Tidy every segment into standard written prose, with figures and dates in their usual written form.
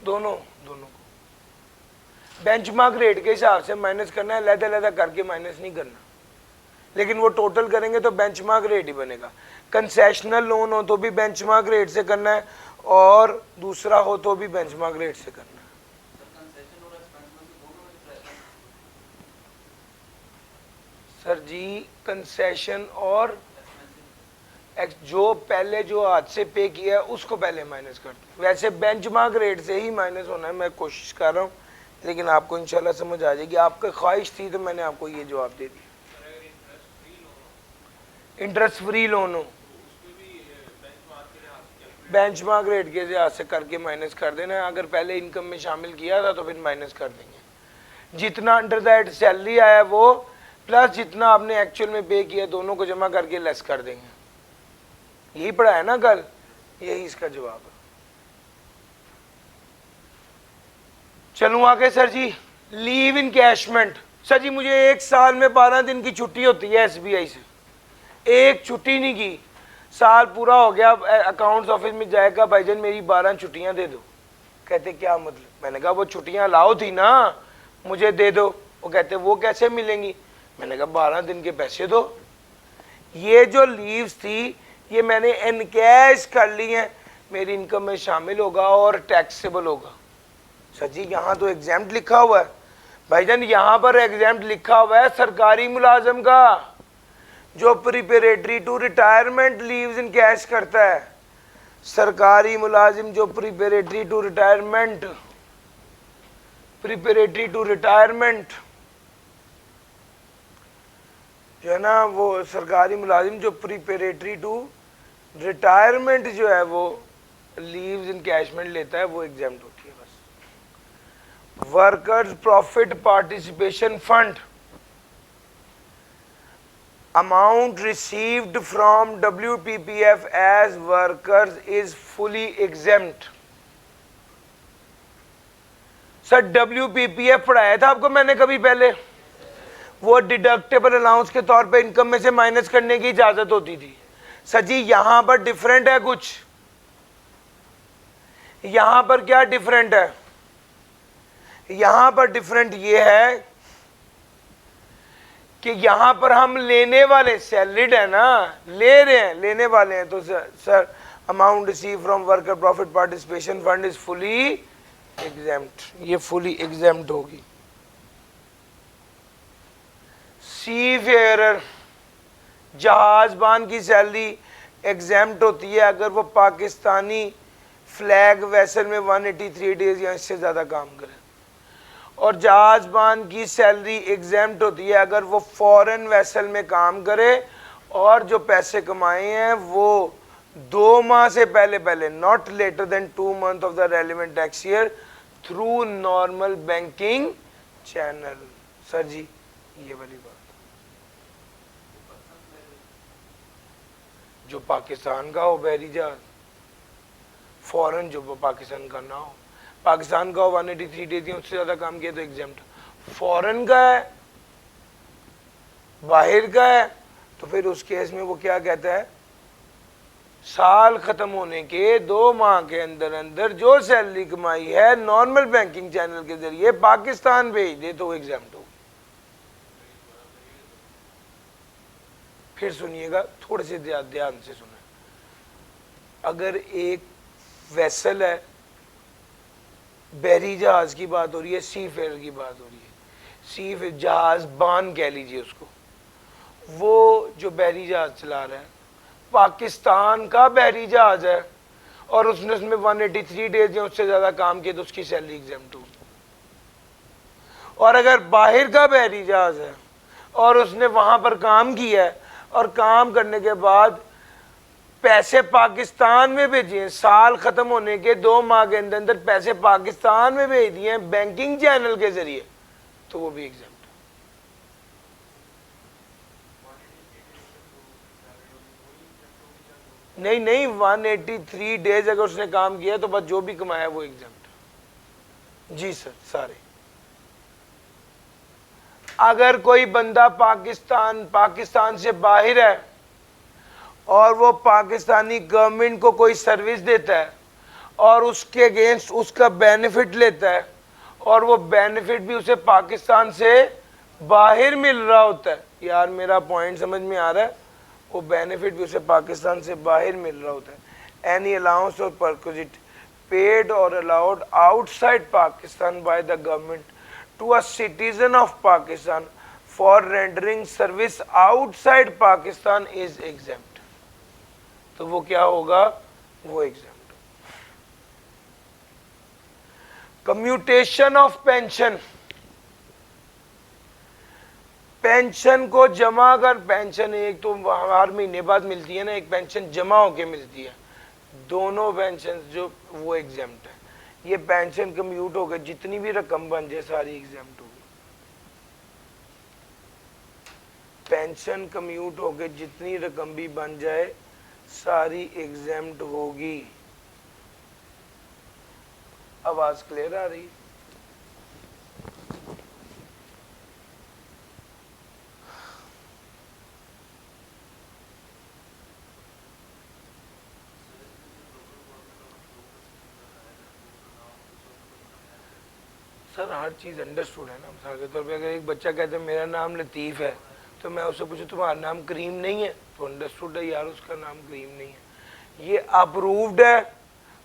दोनों दोनों को बेंचमार्क रेट के हिसाब से माइनस करना है, लहदा करके माइनस नहीं करना, लेकिन वो टोटल करेंगे तो बेंचमार्क रेट ही बनेगा। कंसेशनल लोन हो तो भी बेंचमार्क रेट से करना है और दूसरा हो तो भी बेंचमार्क रेट से करना है। सर जी कंसेशन और जो पहले जो आज से पे किया है उसको पहले माइनस करते, वैसे बेंचमार्क रेट से ही माइनस होना है। मैं कोशिश कर रहा हूँ, लेकिन आपको इंशाल्लाह समझ आ जाएगी। आपकी ख्वाहिश थी तो मैंने आपको ये जवाब दे दिया। इंटरेस्ट फ्री लोन हो बेंचमार्क रेट के लिहाज से करके माइनस कर देना है। अगर पहले इनकम में शामिल किया था तो फिर माइनस कर देंगे। जितना अंडर दैट सैलरी आया वो प्लस जितना आपने एक्चुअल में पे किया, दोनों को जमा करके लेस कर देंगे। यही पढ़ा है ना कल, यही इसका जवाब है। चलूं आगे sir ji. Leave encashment. Sir ji मुझे एक साल में 12 दिन की छुट्टी होती है SBI से, एक छुट्टी नहीं की, साल पूरा हो गया, अकाउंट्स ऑफिस में जाएगा, भाईजान मेरी 12 छुट्टियां दे दो। कहते क्या मतलब? मैंने कहा वो छुट्टियां लाओ थी ना, मुझे दे दो। वो कहते वो कैसे मिलेंगी? मैंने कहा 12 दिन के पैसे दो। ये जो लीव्स थी ये मैंने एनकैश कर ली हैं, मेरी इनकम में शामिल होगा और टैक्सेबल होगा। सर जी यहाँ तो एग्जाम्प्ट लिखा हुआ है भाईजान, यहाँ पर एग्जाम्प्ट लिखा हुआ है सरकारी मुलाजम का जो preparatory to retirement leaves in cash करता है। सरकारी मुलाजिम जो प्रिपरेटरी टू रिटायरमेंट जो है ना, वो सरकारी मुलाजिम जो प्रिपरेटरी टू रिटायरमेंट जो है वो लीव्स इनकैशमेंट लेता है, वो एग्जाम्प्ट होती है बस। Workers profit participation fund, amount received from WPPF as workers is fully exempt। Sir WPPF पढ़ाया था आपको मैंने कभी पहले, वो डिडक्टेबल अलाउंस के तौर पे इनकम में से माइनस करने की इजाजत होती थी। सर जी यहां पर डिफरेंट है कुछ, यहां पर क्या डिफरेंट है? यहां पर डिफरेंट ये है कि यहां पर हम लेने वाले सैलरीड है ना, ले रहे हैं, लेने वाले हैं, तो sir amount receive from worker profit participation fund is fully exempt, ये फुली एग्जेम्प्ट होगी। सी फेयरर जहाजबान की सैलरी एग्जेम्प्ट होती है अगर वो पाकिस्तानी फ्लैग वेसल में 183 डेज या इससे ज़्यादा काम करे, और जहाजबान की सैलरी एग्जेम्प्ट होती है अगर वो फॉरेन वेसल में काम करे और जो पैसे कमाए हैं वो 2 माह से पहले not later than 2 months of the relevant tax year through normal banking channel. Sir ji ये वाली बात, जो पाकिस्तान का हो बहरी जहाज, फॉरेन जो पाकिस्तान का ना हो, पाकिस्तान का 183 डेज या उससे ज़्यादा काम किया तो एग्जेम्प्ट, फॉरेन का है, बाहर का है, तो फिर उस केस में वो क्या कहता है, साल ख़त्म होने के 2 माह के अंदर अंदर जो सैलरी कमाई है नॉर्मल बैंकिंग चैनल के जरिए पाकिस्तान भेज दे तो वो एग्जेम्प्ट होगी। फिर सुनिएगा, थोड़े से ध्यान से सुने। अगर एक वेसल है, बहरी जहाज की बात हो रही है, सी फेयर की बात हो रही है, सी फेयर जहाज बान कह लीजिए उसको, वो जो बहरी जहाज चला रहा है पाकिस्तान का बहरी जहाज है और उसने उसमें 183 डेज या उससे ज़्यादा काम किया तो उसकी सैलरी एग्जेम्प्ट होगी। और अगर बाहर का बहरी जहाज है और उसने वहाँ पर काम किया है और काम करने के बाद पैसे पाकिस्तान में भेजे हैं, साल ख़त्म होने के 2 माह के अंदर अंदर पैसे पाकिस्तान में भेज दिए हैं बैंकिंग चैनल के ज़रिए, तो वो भी एग्जाम्प्ट। नहीं 183 डेज अगर उसने काम किया तो बस जो भी कमाया वो एग्जाम्प्ट। जी सर सारे। अगर कोई बंदा पाकिस्तान से बाहर है और वो पाकिस्तानी गवर्नमेंट को कोई सर्विस देता है और उसके अगेंस्ट उसका बेनिफिट लेता है, और वो बेनिफिट भी उसे पाकिस्तान से बाहर मिल रहा होता है। यार मेरा पॉइंट समझ में आ रहा है? वो बेनिफिट भी उसे पाकिस्तान से बाहर मिल रहा होता है। एनी अलाउंस और परक्विजिट पेड और allowed outside Pakistan by the government to a citizen of Pakistan for rendering service outside Pakistan is exempt. तो वो क्या होगा? वो exempt. Commutation of pension, pension को जमा कर, पेंशन एक तो हर महीने बाद मिलती है ना, एक पेंशन जमा होके मिलती है, दोनों पेंशन जो वो एग्जाम्प्ट है। ये पेंशन कम्यूट होकर जितनी भी रकम बन जाए सारी एग्जाम्प्ट होगी। पेंशन कम्यूट होकर जितनी रकम भी बन जाए सारी एग्जाम्प्ट होगी। आवाज क्लियर आ रही? सर हर चीज़ अंडरस्टूड है ना। मिसाल के तौर पे अगर एक बच्चा कहते हैं मेरा नाम लतीफ़ है, तो मैं उससे पूछूं तुम्हारा नाम करीम नहीं है, तो अंडरस्टूड है यार उसका नाम करीम नहीं है। ये अप्रूव्ड है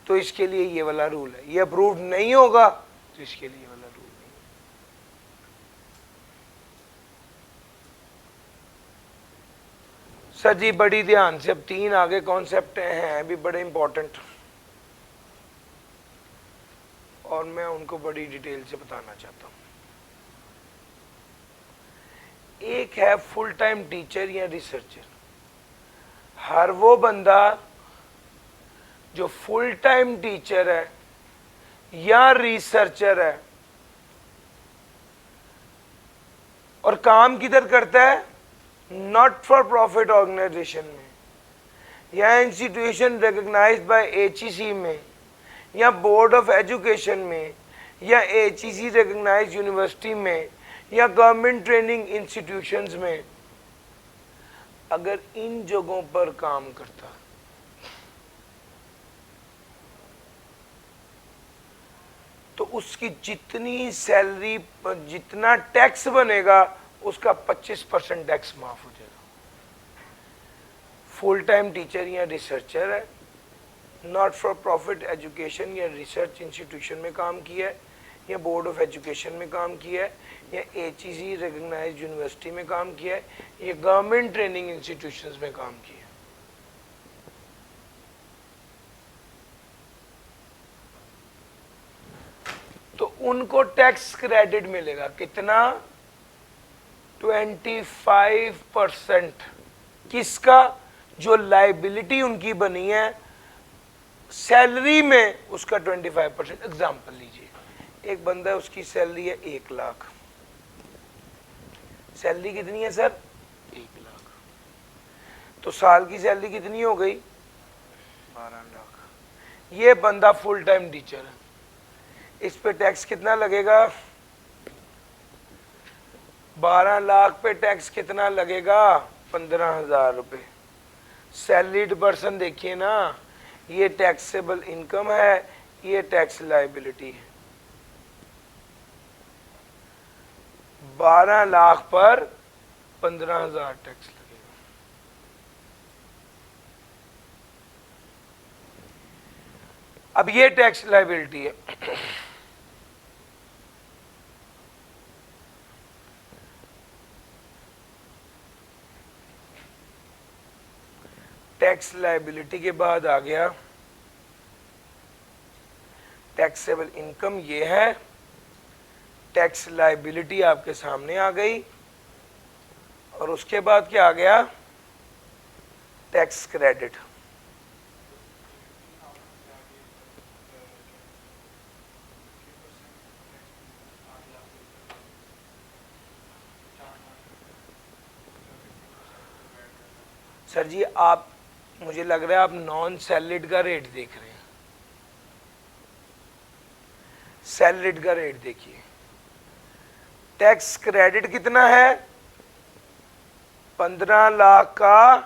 तो इसके लिए ये वाला रूल है, ये अप्रूव्ड नहीं होगा तो इसके लिए वाला रूल नहीं है। सर जी बड़ी ध्यान से, अब 3 आगे कॉन्सेप्ट हैं भी बड़े इंपॉर्टेंट, और मैं उनको बड़ी डिटेल से बताना चाहता हूं। एक है फुल टाइम टीचर या रिसर्चर। हर वो बंदा जो फुल टाइम टीचर है या रिसर्चर है और काम किधर करता है? नॉट फॉर प्रॉफिट ऑर्गेनाइजेशन में या इंस्टीट्यूशन रिकॉग्नाइज्ड बाय एचईसी में या बोर्ड ऑफ एजुकेशन में या एचईसी रिकॉग्नाइज्ड यूनिवर्सिटी में या गवर्नमेंट ट्रेनिंग इंस्टीट्यूशंस में, अगर इन जगहों पर काम करता तो उसकी जितनी सैलरी पर जितना टैक्स बनेगा उसका 25% टैक्स माफ हो जाएगा। फुल टाइम टीचर या रिसर्चर है, नॉट फॉर प्रॉफिट एजुकेशन या रिसर्च इंस्टीट्यूशन में काम किया है या बोर्ड ऑफ एजुकेशन में काम किया है या एचईसी रिकॉग्नाइज्ड यूनिवर्सिटी में काम किया है या गवर्नमेंट ट्रेनिंग इंस्टीट्यूशंस में काम किया है। तो उनको टैक्स क्रेडिट मिलेगा कितना? 25%। किसका? जो लायबिलिटी उनकी बनी है सैलरी में, उसका 25%। एग्जाम्पल लीजिए, एक बंदा है उसकी सैलरी है 1 लाख। सैलरी कितनी है सर? 1 लाख। तो साल की सैलरी कितनी हो गई? 12 लाख। ये बंदा फुल टाइम टीचर है, इस पे टैक्स कितना लगेगा? 12 लाख पे टैक्स कितना लगेगा? 15,000 रुपये। सैलरीड पर्सन देखिए ना, ये टैक्सेबल इनकम है, ये टैक्स लायबिलिटी है। 12 लाख पर 15,000 टैक्स लगेगा। अब ये टैक्स लायबिलिटी है। टैक्स लायबिलिटी के बाद आ गया टैक्सेबल इनकम, ये है। टैक्स लायबिलिटी आपके सामने आ गई, और उसके बाद क्या आ गया? Tax credit. सर जी आप, मुझे लग रहा है आप नॉन सैलरीड का रेट देख रहे हैं। सैलरीड का रेट देखिए, टैक्स क्रेडिट कितना है? 15 लाख का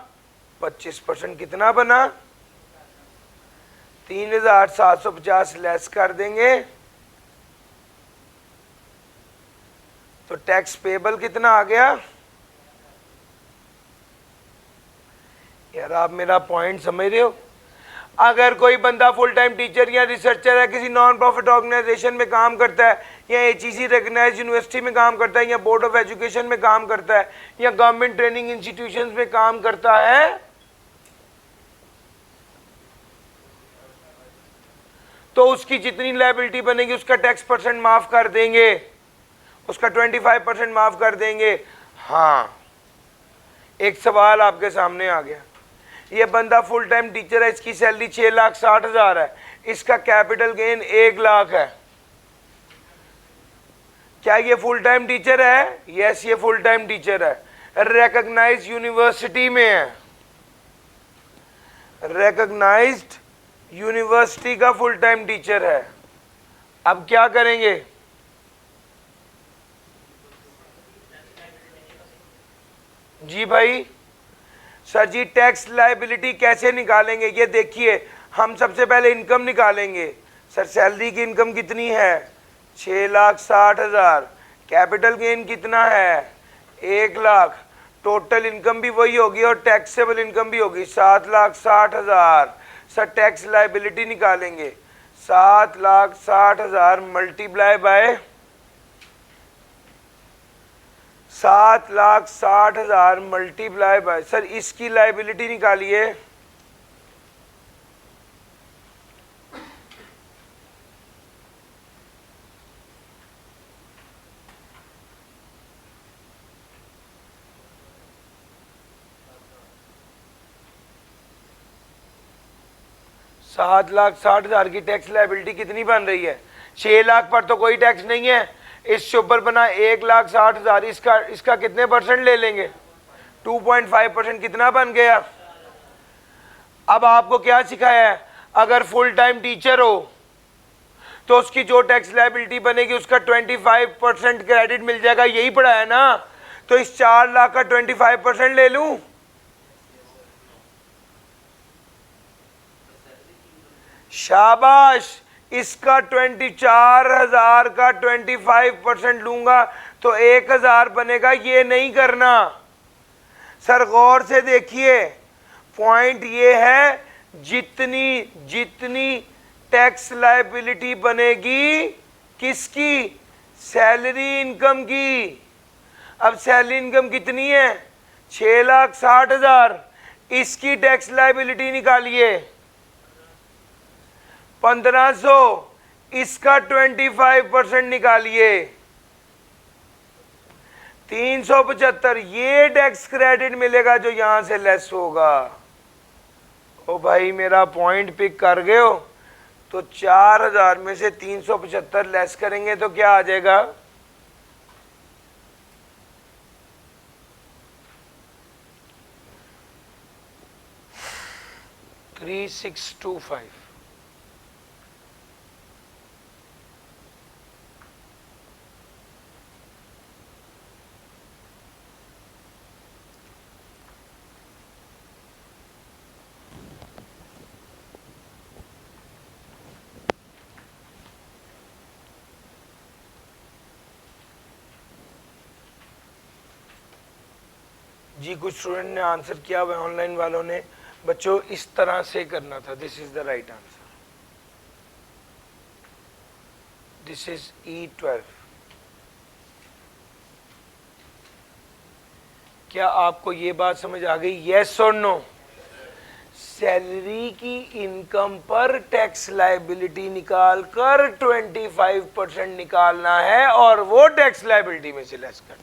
25% कितना बना? 3,750 लेस कर देंगे तो टैक्स पेबल कितना आ गया? यार आप मेरा पॉइंट समझ रहे हो? अगर कोई बंदा फुल टाइम टीचर या रिसर्चर है, किसी नॉन प्रॉफिट ऑर्गेनाइजेशन में काम करता है, या एचईसी रिकग्नाइज्ड यूनिवर्सिटी में काम करता है, या बोर्ड ऑफ एजुकेशन में काम करता है, या गवर्नमेंट ट्रेनिंग इंस्टीट्यूशंस में काम करता है, तो उसकी जितनी लायबिलिटी बनेगी उसका टैक्स परसेंट माफ कर देंगे, उसका 25% माफ कर देंगे। हाँ, एक सवाल आपके सामने आ गया, ये बंदा फुल टाइम टीचर है, इसकी सैलरी 6,60,000 है, इसका कैपिटल गेन 1 लाख है, क्या ये फुल टाइम टीचर है? यस, ये फुल टाइम टीचर है, रिकॉग्नाइज्ड यूनिवर्सिटी में है, रिकॉग्नाइज्ड यूनिवर्सिटी का फुल टाइम टीचर है। अब क्या करेंगे? जी भाई, सर जी टैक्स लायबिलिटी कैसे निकालेंगे? ये देखिए, हम सबसे पहले इनकम निकालेंगे। सर सैलरी की इनकम कितनी है? 6,60,000। कैपिटल गेन कितना है? 1 लाख। टोटल इनकम भी वही होगी और टैक्सेबल इनकम भी होगी 7,60,000। सर टैक्स लायबिलिटी निकालेंगे, 7,60,000 multiply by 7,60,000 multiply by, sir इसकी लायबिलिटी निकालिए। $7,60,000 की टैक्स लायबिलिटी कितनी बन रही है? 6 लाख पर तो कोई टैक्स नहीं है, इससे ऊपर बना 1,60,000, इसका कितने परसेंट ले लेंगे? 2.5%। कितना बन गया? अब आपको क्या सिखाया है? अगर फुल टाइम टीचर हो तो उसकी जो टैक्स लायबिलिटी बनेगी उसका 25% क्रेडिट मिल जाएगा, यही पढ़ा है ना? तो इस 4 लाख का 25% ले लूं? शाबाश, इसका 24,000 का 25% लूंगा तो 1,000 बनेगा। ये नहीं करना सर, गौर से देखिए, पॉइंट ये है जितनी टैक्स लायबिलिटी बनेगी किसकी? सैलरी इनकम की। अब सैलरी इनकम कितनी है? 6,60,000। इसकी टैक्स लायबिलिटी निकालिए 1,500, इसका 25% निकालिए 375। ये टैक्स क्रेडिट मिलेगा जो यहां से लेस होगा। ओ भाई मेरा पॉइंट पिक कर गए हो? तो 4,000 में से 375 लेस करेंगे तो क्या आ जाएगा? 3,625। जी कुछ स्टूडेंट ने आंसर किया हुआ ऑनलाइन वालों ने। बच्चों इस तरह से करना था, this is the right answer, this is E12। क्या आपको ये बात समझ आ गई? यस और नो? सैलरी की इनकम पर टैक्स लायबिलिटी निकाल कर 25% निकालना है और वो टैक्स लायबिलिटी में से लेस करना।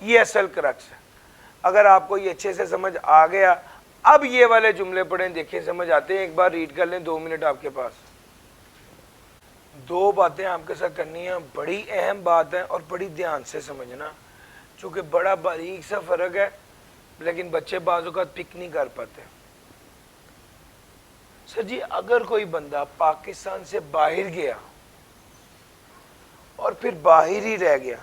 ये असल क्रक्स है। अगर आपको ये अच्छे से समझ आ गया, अब ये वाले जुमले पढ़ें, देखें समझ आते हैं। एक बार रीड कर लें, 2 मिनट आपके पास। 2 बातें आपके साथ करनी है, बड़ी अहम बात है और बड़ी ध्यान से समझना, चूंकि बड़ा बारीक सा फर्क है लेकिन बच्चे बाजू का पिक नहीं कर पाते। सर जी अगर कोई बंदा पाकिस्तान से बाहर गया और फिर बाहर ही रह गया,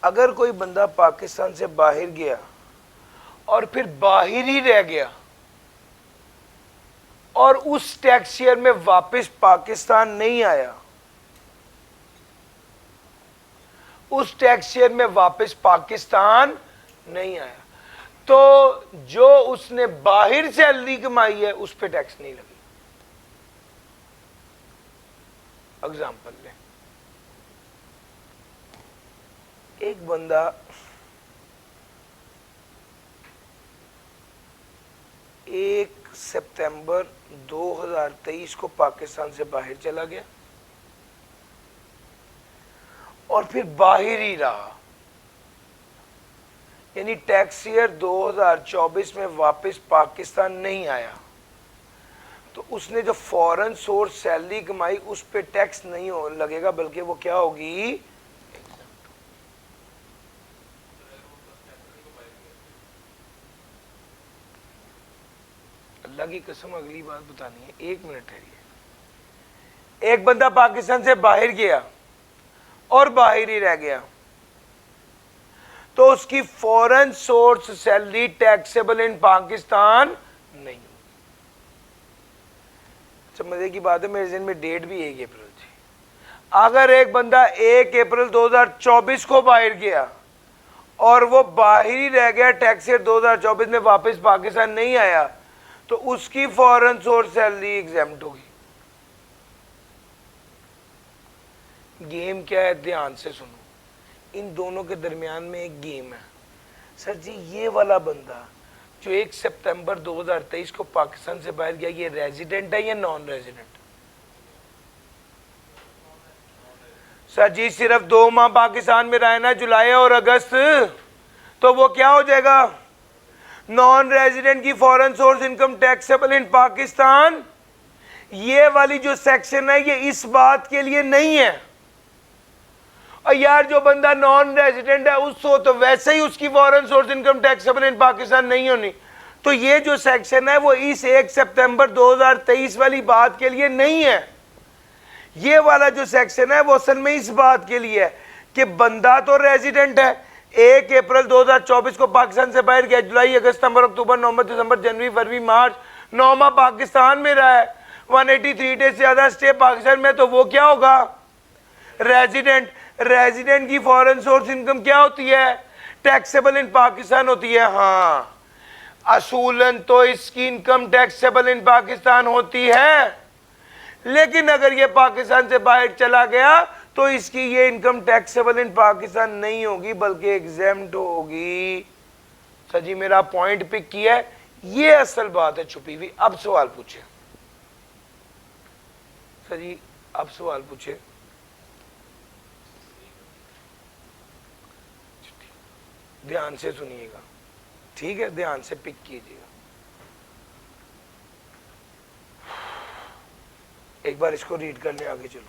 अगर कोई बंदा पाकिस्तान से बाहर गया और फिर बाहर ही रह गया, और उस टैक्स ईयर में वापस पाकिस्तान नहीं आया, उस टैक्स ईयर में वापस पाकिस्तान नहीं आया, तो जो उसने बाहर सैलरी कमाई है उस पे टैक्स नहीं लगी। एग्जाम्पल लें, एक बंदा 1 सितंबर 2023 को पाकिस्तान से बाहर चला गया और फिर बाहर ही रहा, यानी टैक्स ईयर 2024 में वापस पाकिस्तान नहीं आया, तो उसने जो फॉरेन सोर्स सैलरी कमाई उस पे टैक्स नहीं लगेगा, बल्कि वो क्या होगी, अल्लाह की कसम अगली बात बतानी है, 1 मिनट ठहरिए। एक बंदा पाकिस्तान से बाहर गया और बाहर ही रह गया, तो उसकी foreign source salary taxable in Pakistan नहीं। मजे की बात है, मेरे जहन में डेट भी 1 अप्रैल थी। अगर एक बंदा 1 अप्रैल 2024 को बाहर गया और वो बाहर ही रह गया, टैक्स ईयर 2024 में वापस पाकिस्तान नहीं आया, तो उसकी फॉरेन सोर्स सैलरी एग्जेम्प्ट होगी। गेम क्या है, ध्यान से सुनो, इन दोनों के दरमियान में एक गेम है। सर जी, ये वाला बंदा जो 1 सितंबर 2023 को पाकिस्तान से बाहर गया, ये रेजिडेंट है या नॉन रेजिडेंट? सर जी, सिर्फ 2 माह पाकिस्तान में रहा है ना, जुलाई और अगस्त, तो वो क्या हो जाएगा, नॉन रेजिडेंट की foreign source income taxable in Pakistan. ये वाली जो सेक्शन है ये इस बात के लिए नहीं है, और यार जो बंदा नॉन रेजिडेंट है उसको तो वैसे ही उसकी foreign source income taxable in Pakistan नहीं होनी, तो ये जो सेक्शन है वो इस 1 सितंबर 2023 वाली बात के लिए नहीं है। ये वाला जो सेक्शन है वो असल में इस बात के लिए है कि बंदा तो रेजिडेंट है, 1 अप्रैल 2024 को पाकिस्तान से बाहर गया, जुलाई अगस्त सितंबर अक्टूबर नवंबर दिसंबर जनवरी फरवरी मार्च 9 माह पाकिस्तान में रहा है, 183 डेज से ज्यादा स्टे पाकिस्तान में, तो वो क्या होगा, रेजिडेंट। रेजिडेंट की फॉरेन सोर्स इनकम क्या होती है, टैक्सेबल इन पाकिस्तान होती है। हाँ, असूलन तो इसकी इनकम टैक्सेबल इन पाकिस्तान होती है, लेकिन अगर ये पाकिस्तान से बाहर चला गया तो इसकी ये इनकम टैक्सेबल इन पाकिस्तान नहीं होगी, बल्कि एग्जेम्प्ट होगी। सर जी, मेरा पॉइंट पिक किया है, ये असल बात है छुपी हुई। अब सवाल पूछे सर जी, अब सवाल पूछे। ध्यान से सुनिएगा, ठीक है, ध्यान से पिक कीजिएगा। एक बार इसको रीड करने आगे चलो।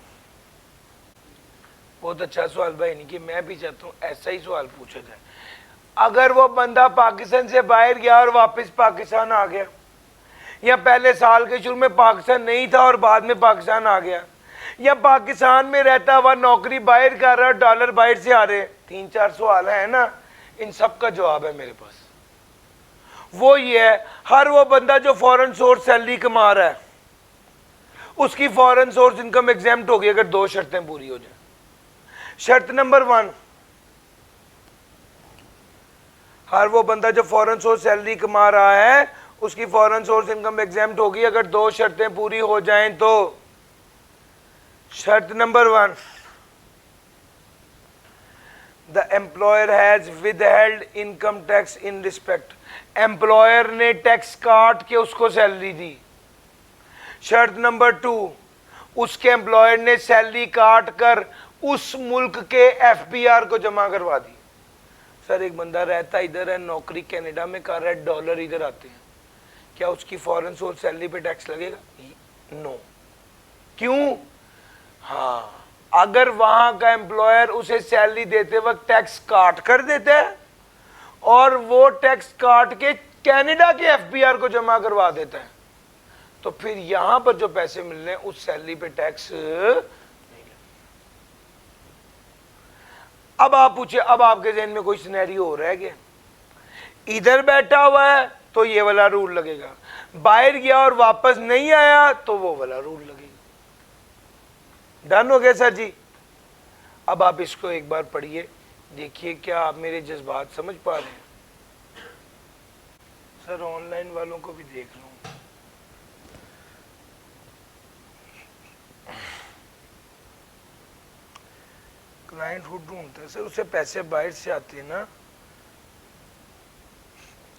बहुत अच्छा सवाल भाई, नहीं कि मैं भी चाहता हूं ऐसा ही सवाल पूछा जाए। अगर वो बंदा पाकिस्तान से बाहर गया और वापस पाकिस्तान आ गया, या पहले साल के शुरू में पाकिस्तान नहीं था और बाद में पाकिस्तान आ गया, या पाकिस्तान में रहता हुआ नौकरी बाहर कर रहा, डॉलर बाहर से आ रहे, 3-4 सवाल है ना, इन सब का जवाब है मेरे पास। वो ये है, हर वो बंदा जो फॉरेन सोर्स सैलरी कमा रहा है उसकी फॉरेन सोर्स इनकम एग्जेम्प्ट होगी अगर 2 शर्तें पूरी हो जाए। शर्त नंबर 1, हर वो बंदा जो फॉरेन सोर्स सैलरी कमा रहा है उसकी फॉरेन सोर्स इनकम एग्जेम्प्ट होगी अगर 2 शर्तें पूरी हो जाएं तो। शर्त number 1, the employer has withheld income tax in respect, employer ने टैक्स काट के उसको सैलरी दी। शर्त नंबर 2, उसके एम्प्लॉयर ने सैलरी काट कर उस मुल्क के एफबीआर को जमा करवा दी। सर, एक बंदा रहता इधर है, नौकरी कनाडा में कर रहा है, डॉलर इधर आते हैं, क्या उसकी फॉरेन सोर्स सैलरी पे टैक्स लगेगा? नो। क्यों? हाँ, अगर वहां का एम्प्लॉयर उसे सैलरी देते वक्त टैक्स काट कर देता है और वो टैक्स काट के कनाडा के एफबीआर को जमा करवा देता है, तो फिर यहां पर जो पैसे मिल रहे हैं उस सैलरी पे टैक्स नहीं लगेगा। अब आप पूछे, अब आपके जहन में कोई सिनेरियो हो रहा है क्या? इधर बैठा हुआ है, तो ये वाला रूल लगेगा, बाहर गया और वापस नहीं आया तो वो वाला रूल लगेगा। डन हो गया सर जी। अब आप इसको एक बार पढ़िए, देखिए क्या आप मेरे जज्बात समझ पा रहे हैं। सर ऑनलाइन वालों को भी देख लूं। क्लाइंट हुड ढूंढता है सर, उससे पैसे बाहर से आते हैं ना,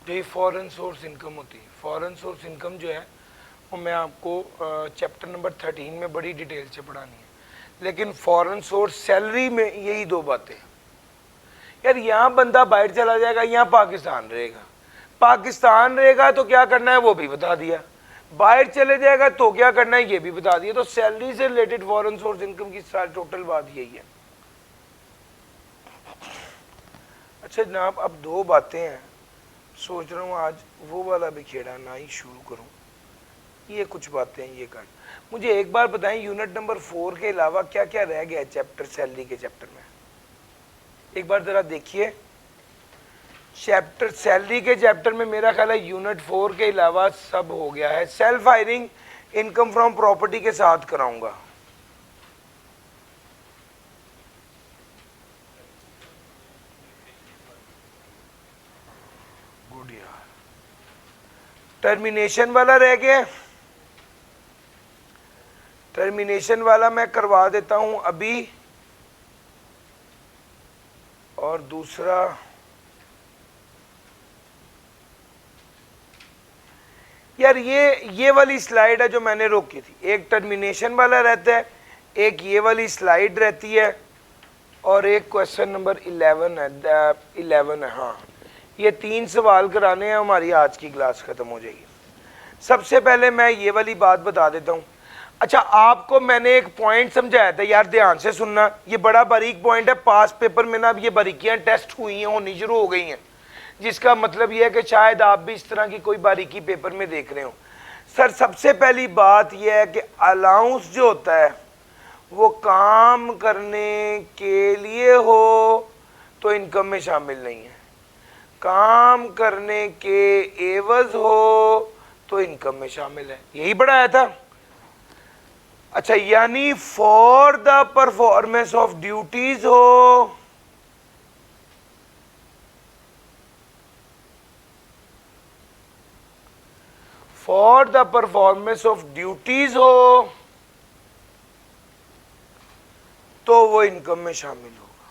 जो ये फॉरेन सोर्स इनकम होती है। फॉरेन सोर्स इनकम जो है वो मैं आपको चैप्टर नंबर 13 में बड़ी डिटेल से पढ़ानी है, लेकिन फॉरेन सोर्स सैलरी में यही दो बातें। यार यहाँ बंदा बाहर चला जाएगा, यहाँ पाकिस्तान रहेगा, पाकिस्तान रहेगा तो क्या करना है वो भी बता दिया, बाहर चले जाएगा तो क्या करना है ये भी बता दिया। तो सैलरी से रिलेटेड फॉरेन सोर्स इनकम की सारी टोटल बात यही है। अच्छा जनाब, अब दो बातें हैं, सोच रहा हूँ आज वो वाला भी खेड़ा ना ही शुरू करूँ, ये कुछ बातें ये कर। मुझे एक बार बताएं, यूनिट नंबर 4 के अलावा क्या क्या रह गया है चैप्टर सैलरी के चैप्टर में? एक बार जरा देखिए, चैप्टर सैलरी के चैप्टर में मेरा ख्याल है यूनिट 4 के अलावा सब हो गया है। Self hiring income from property के साथ कराऊंगा। गुड यार, टर्मिनेशन वाला रह गया, टर्मिनेशन वाला मैं करवा देता हूं अभी। और दूसरा यार ये वाली स्लाइड है जो मैंने रोकी थी, एक टर्मिनेशन वाला रहता है, एक ये वाली स्लाइड रहती है, और एक क्वेश्चन नंबर 11 है। हाँ, ये 3 सवाल कराने हैं, हमारी आज की क्लास खत्म हो जाएगी। सबसे पहले मैं ये वाली बात बता देता हूँ। अच्छा, आपको मैंने एक पॉइंट समझाया था यार, ध्यान से सुनना, ये बड़ा बारीक पॉइंट है। पास पेपर में ना अब ये बारीकियां टेस्ट हुई हैं, होनी शुरू हो गई हैं, जिसका मतलब ये है कि शायद आप भी इस तरह की कोई बारीकी पेपर में देख रहे हो। सर सबसे पहली बात यह है कि अलाउंस जो होता है वो काम करने के लिए हो तो इनकम में शामिल नहीं है, काम करने के एवज हो तो इनकम में शामिल है। यही पढ़ाया था। अच्छा, यानी for the performance of duties हो, for the performance of duties हो तो वो इनकम में शामिल होगा,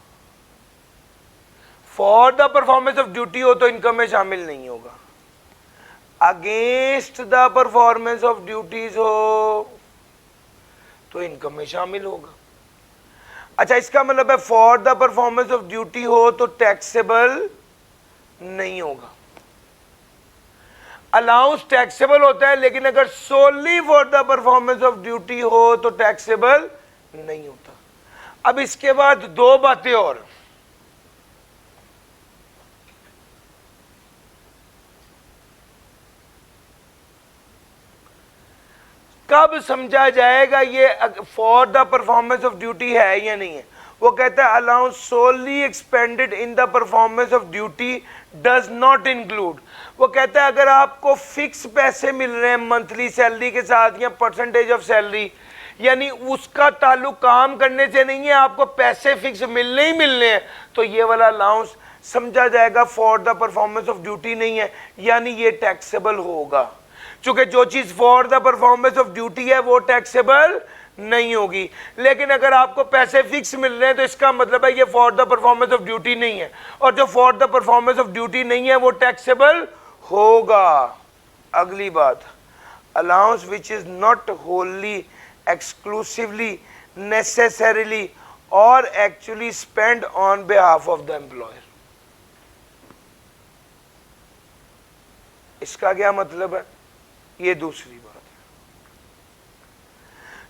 for the performance of duty हो तो इनकम में शामिल नहीं होगा। Against the performance of duties हो तो इनकम में शामिल होगा। अच्छा, इसका मतलब है for the performance of duty हो तो टैक्सेबल नहीं होगा। अलाउंस टैक्सेबल होता है, लेकिन अगर solely for the performance of duty हो तो टैक्सेबल नहीं होता। अब इसके बाद दो बातें और, कब समझा जाएगा ये for the performance of duty है या नहीं है। वो कहता है allowance solely expended in the performance of duty does not include. वो कहता है अगर आपको फिक्स पैसे मिल रहे हैं मंथली सैलरी के साथ या परसेंटेज ऑफ सैलरी, यानी उसका ताल्लुक काम करने से नहीं है, आपको पैसे फिक्स मिलने ही मिलने हैं, तो ये वाला अलाउंस समझा जाएगा for the performance of duty नहीं है, यानी ये टैक्सेबल होगा। चूंकि जो चीज for the performance of duty है वो टैक्सेबल नहीं होगी। लेकिन अगर आपको पैसे फिक्स मिल रहे हैं तो इसका मतलब है ये for the performance of duty नहीं है, और जो for the performance of duty नहीं है वो टैक्सेबल होगा। अगली बात, allowance which is not wholly exclusively necessarily और actually spend on behalf of the employer. इसका क्या मतलब है? ये दूसरी बात है।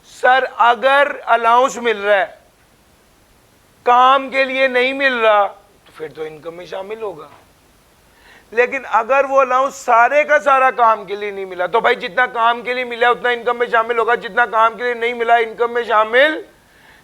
सर अगर अलाउंस मिल रहा है, काम के लिए नहीं मिल रहा, तो फिर तो इनकम में शामिल होगा। लेकिन अगर वो अलाउंस सारे का सारा काम के लिए नहीं मिला, तो भाई जितना काम के लिए मिला उतना इनकम में शामिल होगा, जितना काम के लिए नहीं मिला इनकम में शामिल,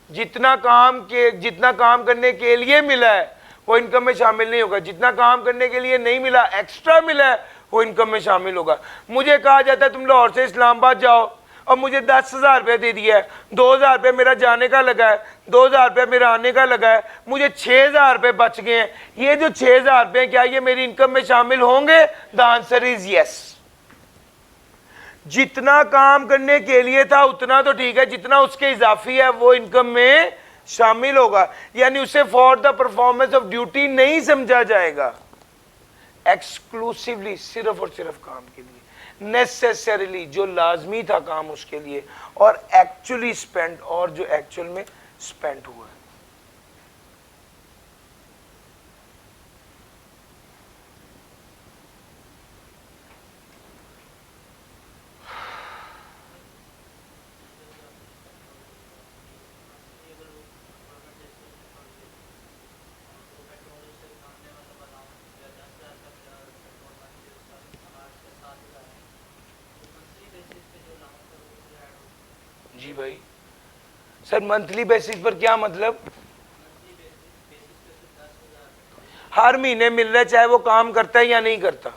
जितना काम करने के लिए मिला है वो इनकम में शामिल नहीं होगा, जितना काम करने के लिए नहीं मिला एक्स्ट्रा मिला है वो इनकम में शामिल होगा। मुझे कहा जाता है तुम लाहौर से इस्लामाबाद जाओ और मुझे 10,000 रुपये दे दिया है, 2,000 रुपये मेरा जाने का लगा है, 2,000 रुपये मेरा आने का लगा है, मुझे 6,000 रुपये बच गए हैं। ये जो 6,000 रुपये क्या ये मेरी इनकम में शामिल होंगे? The answer is yes. जितना काम करने के लिए था उतना तो ठीक है, जितना उसके इजाफी है वो इनकम में शामिल होगा, यानी उसे for the performance of duty नहीं समझा जाएगा, एक्सक्लूसिवली सिर्फ और सिर्फ काम के लिए, नेसेसरीली जो लाजमी था काम उसके लिए, और एक्चुअली स्पेंड, और जो एक्चुअल में स्पेंड हुआ है। जी भाई सर, मंथली बेसिस पर क्या मतलब? हर महीने मिल रहा है, चाहे वो काम करता है या नहीं करता।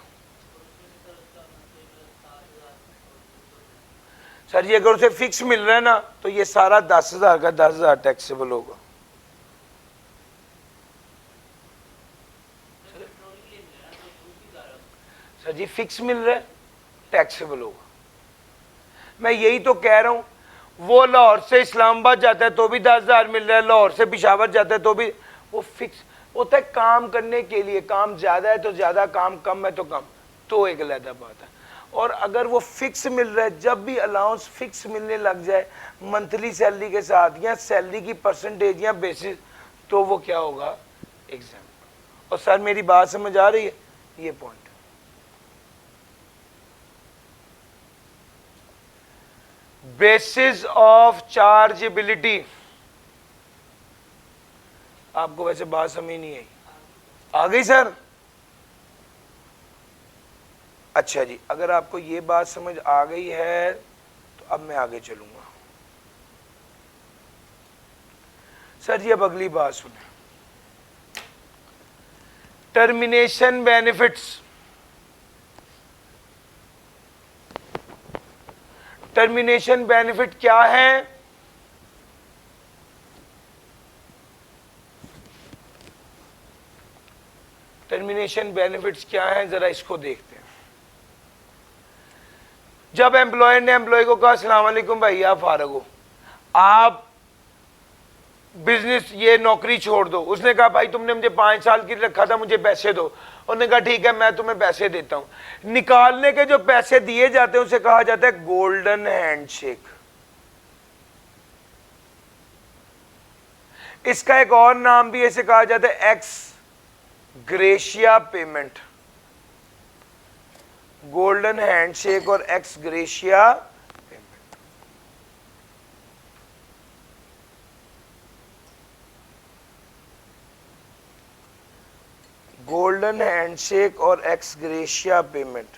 सर जी अगर उसे फिक्स मिल रहा है ना तो ये सारा 10,000 का 10,000 टैक्सेबल होगा। सर जी फिक्स मिल रहा है, टैक्सेबल होगा। मैं यही तो कह रहा हूं, वो लाहौर से इस्लामाबाद जाता है तो भी 10,000 मिल रहा है, लाहौर से पिशावर जाता है तो भी, वो फिक्स होता है। काम करने के लिए, काम ज्यादा है तो ज्यादा, काम कम है तो कम, तो एक अलग बात है। और अगर वो फिक्स मिल रहा है, जब भी अलाउंस फिक्स मिलने लग जाए मंथली सैलरी के साथ या सैलरी की परसेंटेज या बेसिस, तो वो क्या होगा? एग्जाम। और सर मेरी बात समझ आ रही है? ये पॉइंट बेसिस ऑफ चार्जेबिलिटी, आपको वैसे बात समझ नहीं आई? आ गई सर? अच्छा जी, अगर आपको ये बात समझ आ गई है तो अब मैं आगे चलूंगा। सर जी अब अगली बात सुने, टर्मिनेशन बेनिफिट्स। टर्मिनेशन बेनिफिट क्या है? टर्मिनेशन बेनिफिट्स क्या है, जरा इसको देखते हैं। जब एम्प्लॉयर ने एम्प्लॉय को कहा अस्सलाम वालेकुम भाई आप फारग हो, आप बिजनेस ये नौकरी छोड़ दो, उसने कहा भाई तुमने मुझे 5 साल की रखा था, मुझे पैसे दो। उन्होंने कहा ठीक है मैं तुम्हें पैसे देता हूं। निकालने के जो पैसे दिए जाते हैं उसे कहा जाता है गोल्डन हैंडशेक। इसका एक और नाम भी ऐसे कहा जाता है ex gratia payment. Golden handshake और ex gratia payment. Golden handshake और ex gratia payment.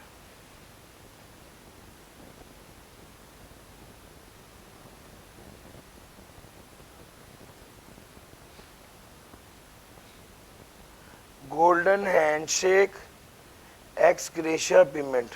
Golden handshake ex gratia payment.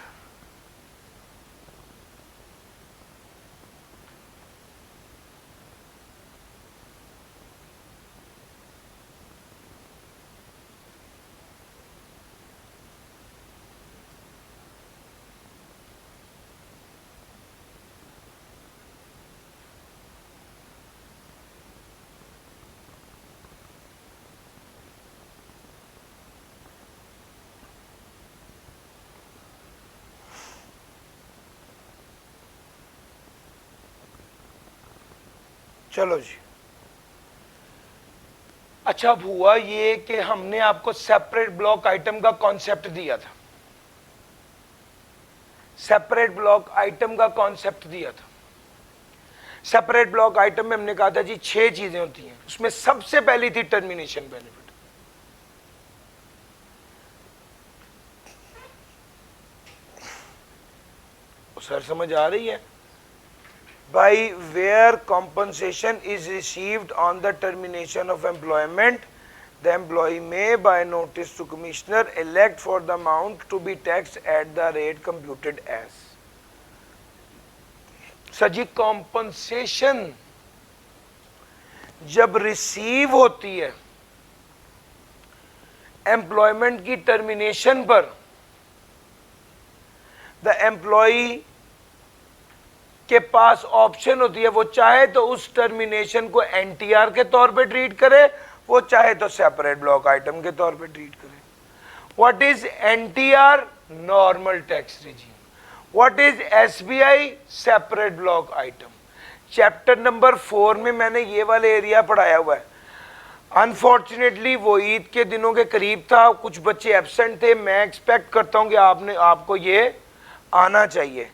चलो जी, अच्छा अब हुआ ये कि हमने आपको सेपरेट ब्लॉक आइटम का कॉन्सेप्ट दिया था। सेपरेट ब्लॉक आइटम का कॉन्सेप्ट दिया था। सेपरेट ब्लॉक आइटम में हमने कहा था जी 6 चीजें होती हैं, उसमें सबसे पहली थी टर्मिनेशन बेनिफिट। सर समझ आ रही है? by where compensation is received on the termination of employment The employee may by notice to commissioner elect for the amount to be taxed at the rate computed as। Sir ji compensation जब receive होती है employment की termination पर, the employee के पास option होती है, वो चाहे तो उस टर्मिनेशन को एनटीआर के तौर पे ट्रीट करे, वो चाहे तो सेपरेट ब्लॉक आइटम के तौर पे ट्रीट करे। What is NTR? Normal tax regime. What is SBI? Separate block item. Chapter number 4 में मैंने ये वाले एरिया पढ़ाया हुआ है। अनफॉर्चुनेटली वो ईद के दिनों के करीब था, कुछ बच्चे एब्सेंट थे। मैं एक्सपेक्ट करता हूं कि आपको ये आना चाहिए।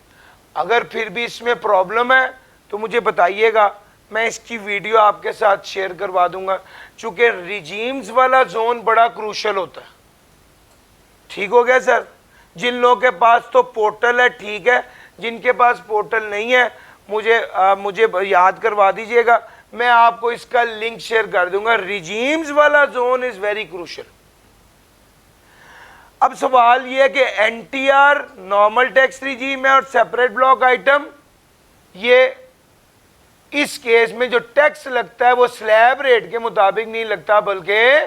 अगर फिर भी इसमें प्रॉब्लम है तो मुझे बताइएगा, मैं इसकी वीडियो आपके साथ शेयर करवा दूंगा, चूंकि रिजीम्स वाला जोन बड़ा क्रूशल होता है। ठीक हो गया सर? जिन लोगों के पास तो पोर्टल है ठीक है, जिनके पास पोर्टल नहीं है मुझे याद करवा दीजिएगा, मैं आपको इसका लिंक शेयर कर दूंगा। रिजीम्स वाला जोन इज वेरी क्रूशल। अब सवाल यह है कि एनटीआर नॉर्मल टैक्स रिजीम है और सेपरेट ब्लॉक आइटम, ये इस केस में जो टैक्स लगता है वो स्लैब रेट के मुताबिक नहीं लगता, बल्कि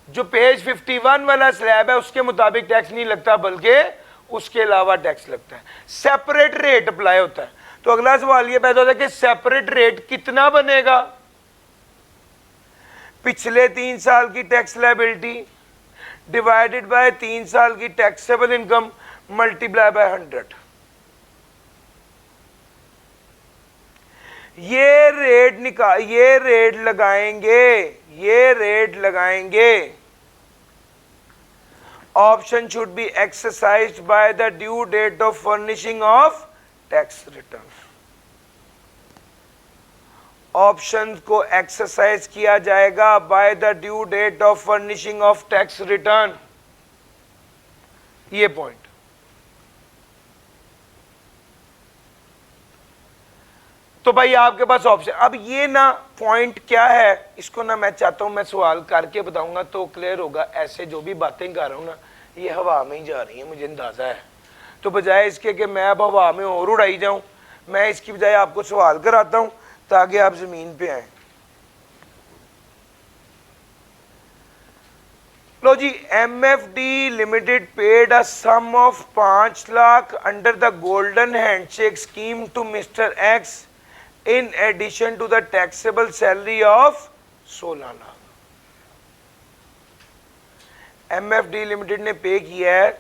जो पेज 51 वाला स्लैब है उसके मुताबिक टैक्स नहीं लगता, बल्कि उसके अलावा टैक्स लगता है। सेपरेट रेट अप्लाई होता है। तो अगला सवाल ये पैदा होता है कि सेपरेट रेट कितना बनेगा? पिछले 3 साल की टैक्स लायबिलिटी डिवाइडेड बाय 3 साल की टैक्सेबल इनकम मल्टीप्लाई बाय 100। ये रेट लगाएंगे। Option should be exercised by the due date of furnishing of tax return. Option को एक्सरसाइज किया जाएगा by the due date of furnishing of tax return. ये point. तो भाई आपके पास ऑप्शन, अब ये ना पॉइंट क्या है, इसको ना मैं चाहता हूं मैं सवाल करके बताऊंगा तो क्लियर होगा। ऐसे जो भी बातें कर रहा हूं ना ये हवा में ही जा रही है, मुझे अंदाजा है। तो बजाय इसके कि मैं अब हवा में और उड़ाई जाऊं, मैं इसकी बजाय आपको सवाल कराता हूं ताकि आप जमीन पे आए। लो जी, MFD limited paid a sum of 5 lakh under the golden handshake scheme to mister X in addition to the taxable salary of 16 lakh. MFD limited ने पे किया है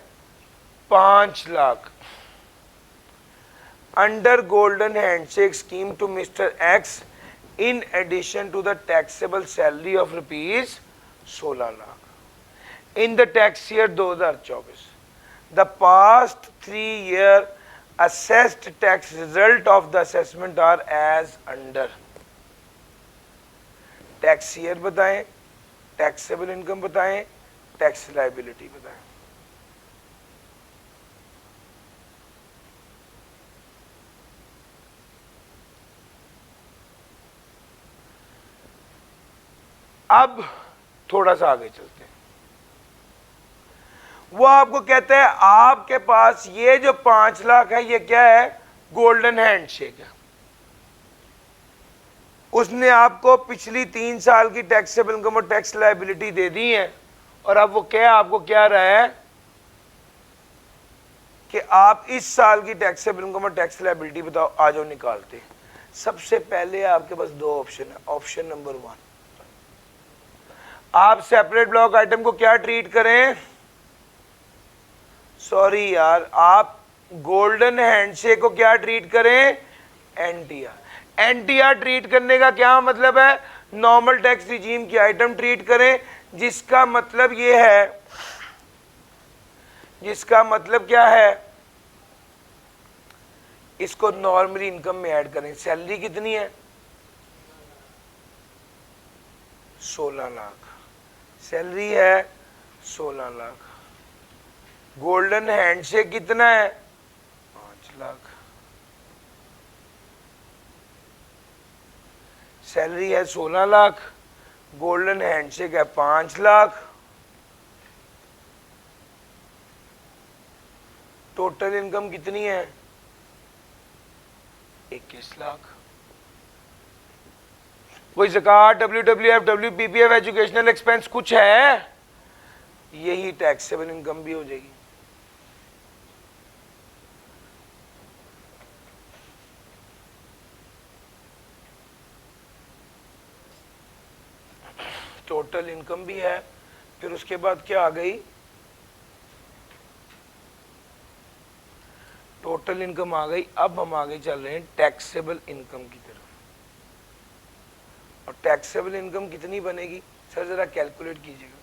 5 lakh under golden handshake scheme to mister X in addition to the taxable salary of rupees 16 lakh in the tax year 2024। The past 3 year assessed tax result of the assessment are as under। Tax year बताएं, taxable income बताएं, tax liability बताएं। अब थोड़ा सा आगे चलते हैं। वो आपको कहता है आपके पास ये जो 5 लाख है ये क्या है? गोल्डन हैंडशेक है। उसने आपको पिछली 3 साल की टैक्सेबल इनकम और टैक्स लायबिलिटी दे दी है, और अब वो आपको क्या रहा है कि आप इस साल की टैक्सेबल इनकम और टैक्स लायबिलिटी बताओ। आ जाओ निकालते। सबसे पहले आपके पास 2 ऑप्शन है। ऑप्शन नंबर 1, आप सेपरेट ब्लॉक आइटम को क्या ट्रीट करें? सॉरी यार, आप गोल्डन हैंडशेक को क्या ट्रीट करें? एनटीआर। एनटीआर ट्रीट करने का क्या मतलब है? नॉर्मल टैक्स रिजीम की आइटम ट्रीट करें, जिसका मतलब ये है, जिसका मतलब क्या है, इसको नॉर्मली इनकम में ऐड करें। सैलरी कितनी है? 16 लाख। सैलरी है 16 लाख। गोल्डन हैंडशेक कितना है? 5 लाख। सैलरी है 16 लाख, गोल्डन हैंडशेक है 5 लाख, टोटल इनकम कितनी है 21 लाख। कोई ज़कात, WWF, WPPF, एजुकेशनल एक्सपेंस कुछ है, यही टैक्सेबल इनकम भी हो जाएगी। टोटल इनकम भी है, फिर उसके बाद क्या आ गई, टोटल इनकम आ गई। अब हम आगे चल रहे हैं टैक्सेबल इनकम की तरफ। और टैक्सेबल इनकम कितनी बनेगी सर, जरा कैलकुलेट कीजिएगा।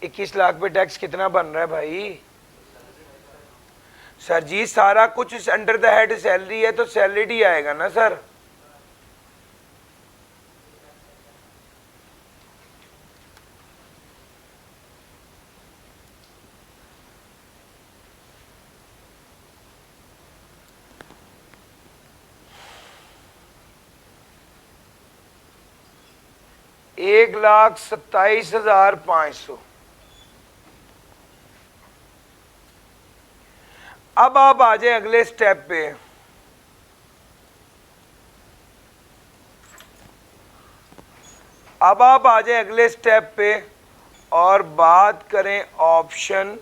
$21 लाख पे टैक्स कितना बन रहा है भाई? सर जी सारा कुछ अंडर द हेड सैलरी है तो सैलरीड ही आएगा ना सर। $1,27,500। अब आप आ जाए अगले स्टेप पे। अब आप आ जाए अगले स्टेप पे और बात करें option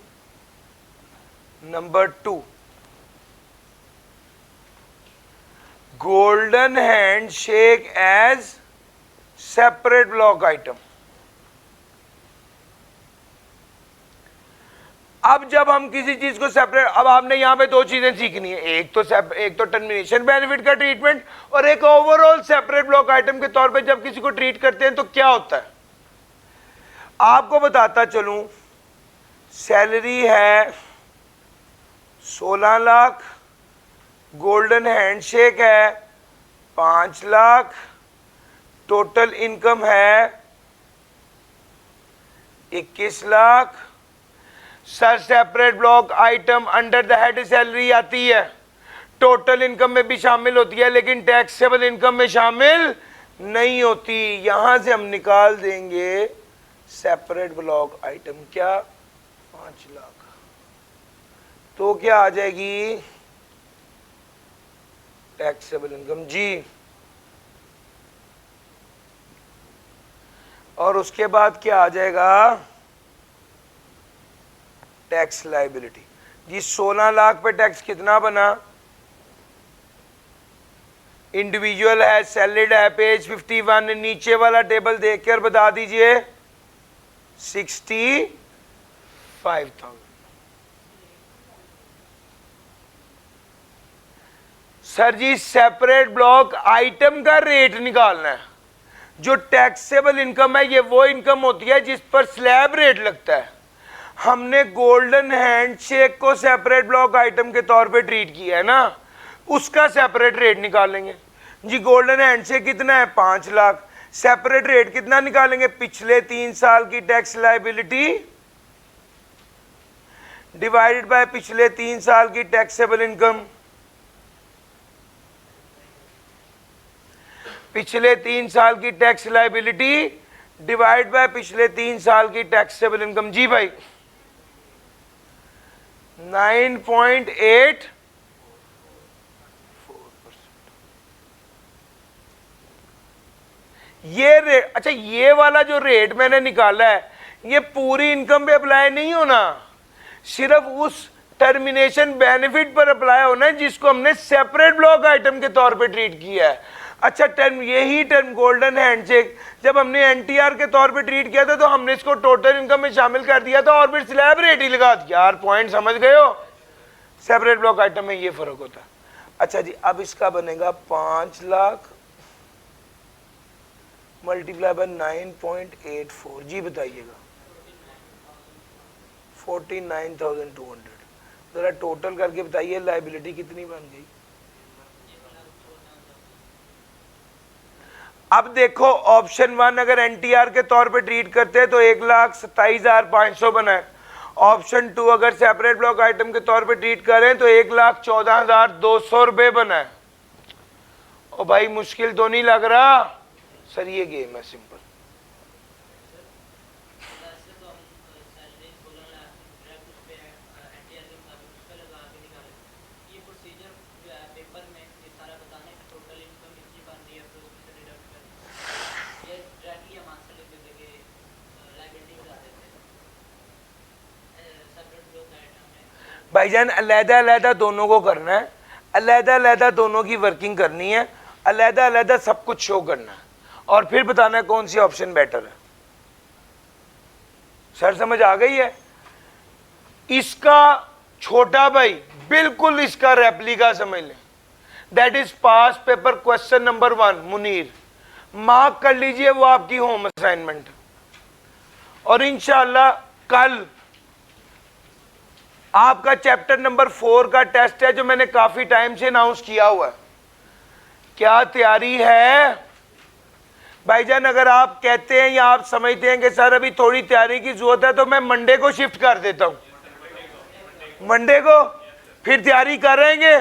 number 2, golden handshake as separate block item. अब जब हम किसी चीज को सेपरेट, अब आपने यहां पे दो चीजें सीखनी है, एक तो टर्मिनेशन बेनिफिट का ट्रीटमेंट और एक ओवरऑल सेपरेट ब्लॉक आइटम के तौर पे जब किसी को ट्रीट करते हैं तो क्या होता है। आपको बताता चलूं, सैलरी है 16 लाख, गोल्डन हैंडशेक है 5 लाख, टोटल इनकम है 21 lakh. Sir separate block item under the head salary आती है, टोटल इनकम में भी शामिल होती है, लेकिन टैक्सेबल इनकम में शामिल नहीं होती। यहां से हम निकाल देंगे सेपरेट ब्लॉक आइटम क्या 5 लाख, तो क्या आ जाएगी टैक्सेबल इनकम जी। और उसके बाद क्या आ जाएगा टैक्स लायबिलिटी जी। 16 लाख पे टैक्स कितना बना, इंडिविजुअल है, सैलरीड है, पेज 51 नीचे वाला टेबल देखकर बता दीजिए 65,000। सर जी सेपरेट ब्लॉक आइटम का रेट निकालना है। जो टैक्सेबल इनकम है ये वो इनकम होती है जिस पर स्लैब रेट लगता है। हमने गोल्डन हैंडशेक को सेपरेट ब्लॉक आइटम के तौर पे ट्रीट किया है ना, उसका सेपरेट रेट निकालेंगे जी। गोल्डन हैंडशेक कितना है 5 लाख, सेपरेट रेट कितना निकालेंगे, पिछले 3 साल की टैक्स लायबिलिटी डिवाइडेड बाय पिछले 3 साल की टैक्सेबल इनकम। पिछले 3 साल की टैक्स लायबिलिटी डिवाइड बाय पिछले 3 साल की टैक्सेबल इनकम जी भाई 9.84%। ये रेट, अच्छा ये वाला जो रेट मैंने निकाला है ये पूरी इनकम पे अप्लाई नहीं होना, सिर्फ उस टर्मिनेशन बेनिफिट पर अप्लाई होना है जिसको हमने सेपरेट ब्लॉक आइटम के तौर पे ट्रीट किया है। अच्छा यही टर्म गोल्डन हैंडशेक जब हमने एनटीआर के तौर पे ट्रीट किया था तो हमने इसको टोटल इनकम में शामिल कर दिया था और फिर स्लैब रेट ही लगा दिया। यार पॉइंट समझ गए हो, सेपरेट ब्लॉक आइटम में ये फर्क होता है। अच्छा जी अब इसका बनेगा 5 लाख मल्टीप्लाई बाय 9.84 जी बताइएगा 49,200। जरा टोटल करके बताइए लायबिलिटी कितनी बन गई। अब देखो ऑप्शन 1 अगर एनटीआर के तौर पे ट्रीट करते हैं तो 1,27,500 बना है, ऑप्शन 2 अगर सेपरेट ब्लॉक आइटम के तौर पे ट्रीट करें तो 1,14,200 रुपये बना है। ओ भाई मुश्किल तो नहीं लग रहा सर? ये गेम है सिंपल। भाईजान अलहदा अलहदा दोनों को करना है, अलहदा अलहदा दोनों की वर्किंग करनी है, अलहदा अलहदा सब कुछ शो करना है और फिर बताना है कौन सी ऑप्शन बेटर है। सर समझ आ गई है? इसका छोटा भाई बिल्कुल इसका रेप्लिका समझ लें, that is pass paper question number 1 Munir, mark कर लीजिए, वो आपकी होम असाइनमेंट। और इंशाल्लाह कल आपका चैप्टर नंबर 4 का टेस्ट है जो मैंने काफी टाइम से अनाउंस किया हुआ है। क्या तैयारी है भाईजान? अगर आप कहते हैं या आप समझते हैं कि सर अभी थोड़ी तैयारी की जरूरत है तो मैं मंडे को शिफ्ट कर देता हूं। मंडे को फिर तैयारी करेंगे,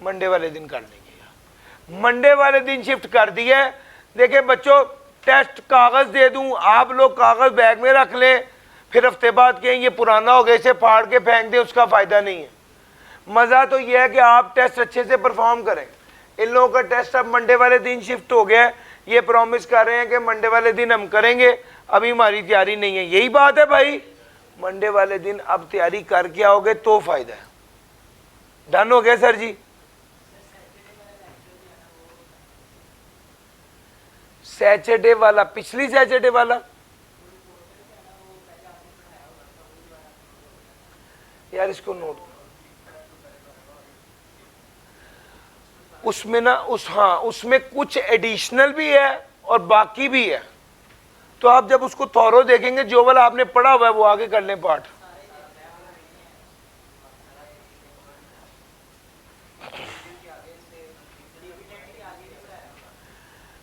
मंडे वाले दिन कर लेंगे। मंडे वाले दिन शिफ्ट कर दिया। देखिए बच्चों, टेस्ट कागज दे दूं, आप लोग कागज बैग में रख लें, फिर हफ्ते बाद कहें ये पुराना हो गया, इसे फाड़ के फेंक दें, उसका फायदा नहीं है। मजा तो यह है कि आप टेस्ट अच्छे से परफॉर्म करें। इन लोगों का टेस्ट अब मंडे वाले दिन शिफ्ट हो गया है, ये प्रॉमिस कर रहे हैं कि मंडे वाले दिन हम करेंगे, अभी हमारी तैयारी नहीं है। यही बात है भाई, मंडे वाले दिन अब तैयारी करके आओगे तो फायदा है। डन हो गया सर जी? सैटरडे वाला, पिछली सैटरडे वाला यार इसको नोट, उसमें ना उसमें कुछ एडिशनल भी है और बाकी भी है, तो आप जब उसको थॉरो देखेंगे जो वाला आपने पढ़ा हुआ है वो आगे कर लें पाठ।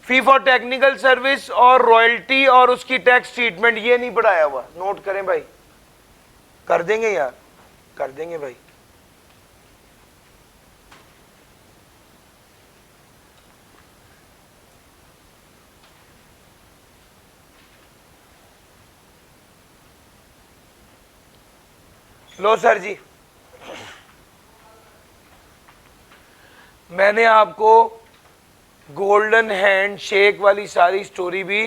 फी फॉर टेक्निकल सर्विस और रॉयल्टी और उसकी टैक्स ट्रीटमेंट ये नहीं पढ़ाया हुआ, नोट करें भाई। कर देंगे यार, कर देंगे भाई। लो सर जी, मैंने आपको गोल्डन हैंड शेक वाली सारी स्टोरी भी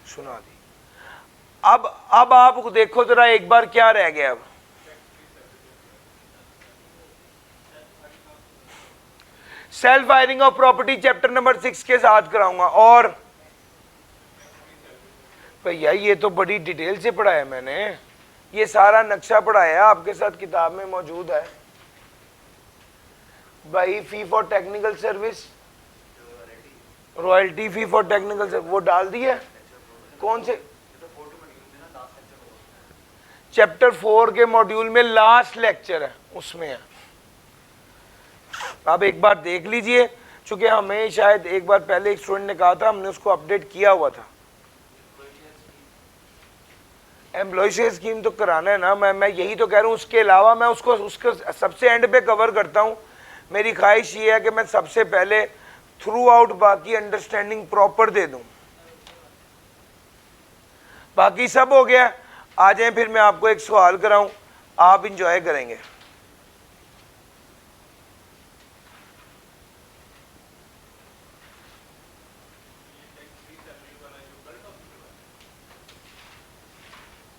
सुना दी। अब आप देखो जरा एक बार क्या रह गया। अब self firing of property chapter number 6 के साथ कराऊंगा। और भैया ये तो बड़ी डिटेल से पढ़ाया मैंने, ये सारा नक्शा पढ़ाया आपके साथ, किताब में मौजूद है भाई। Fee for technical service, royalty, fee for technical service वो डाल दिया। कौन से चैप्टर 4 के मॉड्यूल में लास्ट लेक्चर है, उसमें है। आप एक बार देख लीजिए, चूंकि हमें शायद एक बार पहले एक स्टूडेंट ने कहा था, हमने उसको अपडेट किया हुआ था। एम्प्लॉय शेयर स्कीम तो कराना है ना, मैं यही तो कह रहा हूँ। उसके अलावा मैं उसको सबसे एंड पे कवर करता हूँ। मेरी ख्वाहिश ये है कि मैं सबसे पहले थ्रू आउट बाकी अंडरस्टैंडिंग प्रॉपर दे दूं। बाकी सब हो गया। आ जाए फिर मैं आपको एक सवाल कराऊं, आप इंजॉय करेंगे।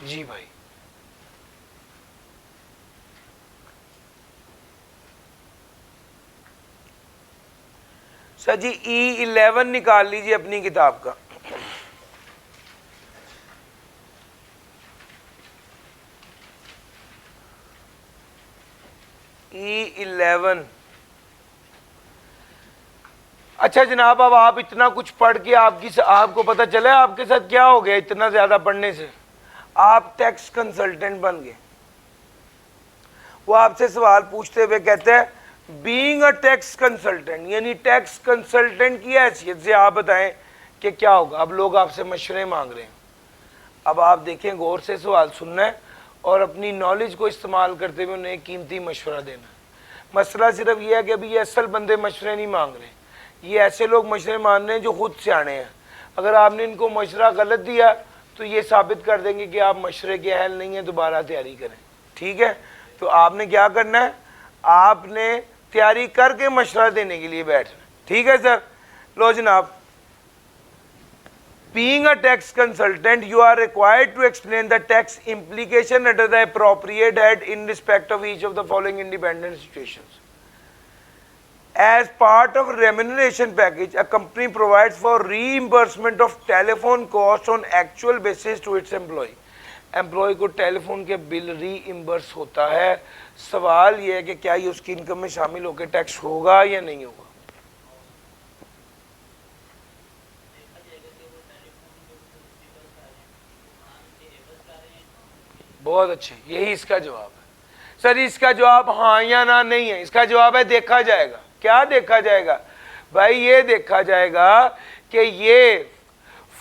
जी भाई, सर जी E11 निकाल लीजिए अपनी किताब का। E11। अच्छा जनाब, अब आप इतना कुछ पढ़ के आपको पता चला आपके साथ क्या हो गया? इतना ज्यादा पढ़ने से आप टैक्स कंसल्टेंट बन गए। वो आपसे सवाल पूछते हुए कहते हैं बीइंग अ टैक्स कंसल्टेंट, यानी टैक्स कंसल्टेंट की हैसियत से आप बताएं कि क्या होगा। अब लोग आपसे मशवरे मांग रहे हैं। अब आप देखें, गौर से सवाल सुनना है और अपनी नॉलेज को इस्तेमाल करते हुए उन्हें कीमती मशवरा देना। मसला सिर्फ यह है कि अभी ये असल बंदे मशवरे नहीं मांग रहे, ये ऐसे लोग मशवरे मान रहे हैं जो खुद सियाने हैं। अगर आपने इनको मशवरा गलत दिया तो ये साबित कर देंगे कि आप मशवरे के अहल नहीं हैं, दोबारा तैयारी करें। ठीक है, तो आपने क्या करना है, आपने तैयारी करके मशवरा देने के लिए बैठना। ठीक है सर, लो जनाब। Being a tax consultant, you are required to explain the tax implication under the appropriate head in respect of each of the following independent situations. As part of remuneration package, a company provides for reimbursement of telephone costs on actual basis to its employee. Employee को telephone के bill reimburse होता है। सवाल यह है कि क्या ये उसकी इनकम में शामिल होकर टैक्स होगा या नहीं होगा। बहुत अच्छे, यही इसका जवाब है। सर इसका जवाब हाँ या ना नहीं है, इसका जवाब है देखा जाएगा। क्या देखा जाएगा भाई, ये देखा जाएगा कि ये